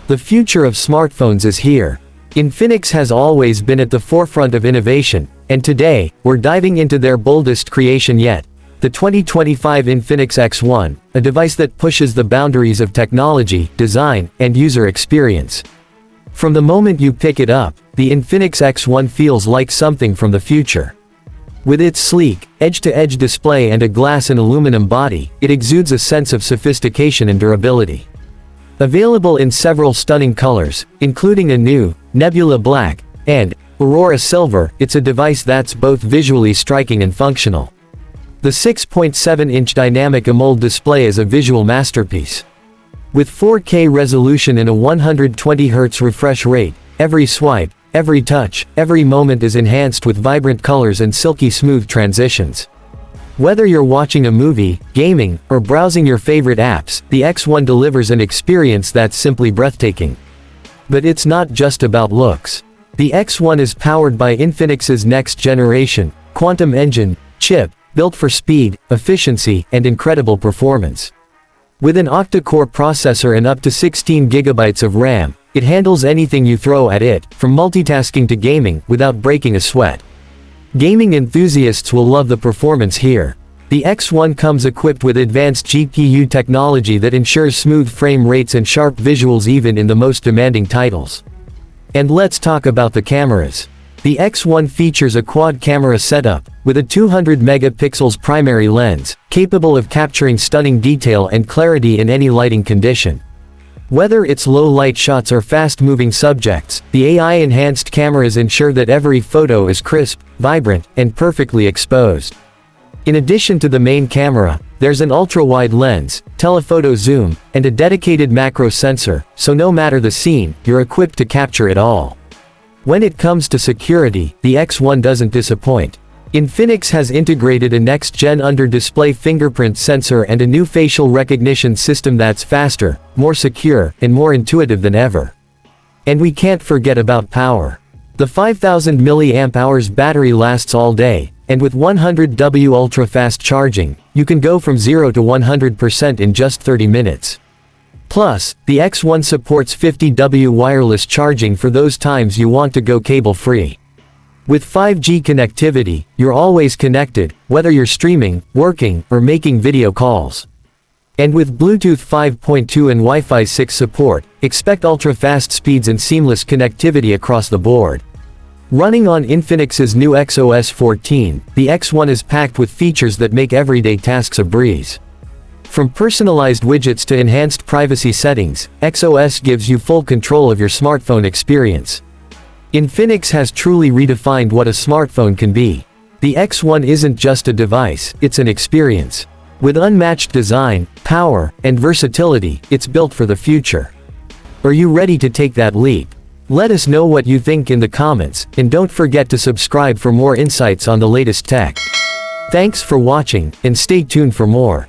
The future of smartphones is here. Infinix has always been at the forefront of innovation, and today, we're diving into their boldest creation yet, the 2025 Infinix X1, a device that pushes the boundaries of technology, design, and user experience. From the moment you pick it up, the Infinix X1 feels like something from the future. With its sleek, edge-to-edge display and a glass and aluminum body, it exudes a sense of sophistication and durability. Available in several stunning colors, including a new, Nebula Black, and Aurora Silver, it's a device that's both visually striking and functional. The 6.7-inch dynamic AMOLED display is a visual masterpiece. With 4K resolution and a 120Hz refresh rate, every swipe, every touch, every moment is enhanced with vibrant colors and silky smooth transitions. Whether you're watching a movie, gaming, or browsing your favorite apps, the X1 delivers an experience that's simply breathtaking. But it's not just about looks. The X1 is powered by Infinix's next-generation, quantum engine, chip, built for speed, efficiency, and incredible performance. With an octa-core processor and up to 16 GB of RAM, it handles anything you throw at it, from multitasking to gaming, without breaking a sweat. Gaming enthusiasts will love the performance here. The X1 comes equipped with advanced GPU technology that ensures smooth frame rates and sharp visuals even in the most demanding titles. And let's talk about the cameras. The X1 features a quad-camera setup, with a 200-megapixels primary lens, capable of capturing stunning detail and clarity in any lighting condition. Whether it's low-light shots or fast-moving subjects, the AI-enhanced cameras ensure that every photo is crisp, vibrant, and perfectly exposed. In addition to the main camera, there's an ultra-wide lens, telephoto zoom, and a dedicated macro sensor, so no matter the scene, you're equipped to capture it all. When it comes to security, the X1 doesn't disappoint. Infinix has integrated a next-gen under-display fingerprint sensor and a new facial recognition system that's faster, more secure, and more intuitive than ever. And we can't forget about power. The 5000 mAh battery lasts all day, and with 100W ultra-fast charging, you can go from 0 to 100% in just 30 minutes. Plus, the X1 supports 50W wireless charging for those times you want to go cable-free. With 5G connectivity, you're always connected, whether you're streaming, working, or making video calls. And with Bluetooth 5.2 and Wi-Fi 6 support, expect ultra-fast speeds and seamless connectivity across the board. Running on Infinix's new XOS 14, the X1 is packed with features that make everyday tasks a breeze. From personalized widgets to enhanced privacy settings, XOS gives you full control of your smartphone experience. Infinix has truly redefined what a smartphone can be. The X1 isn't just a device, it's an experience. With unmatched design, power, and versatility, it's built for the future. Are you ready to take that leap? Let us know what you think in the comments, and don't forget to subscribe for more insights on the latest tech. Thanks for watching, and stay tuned for more.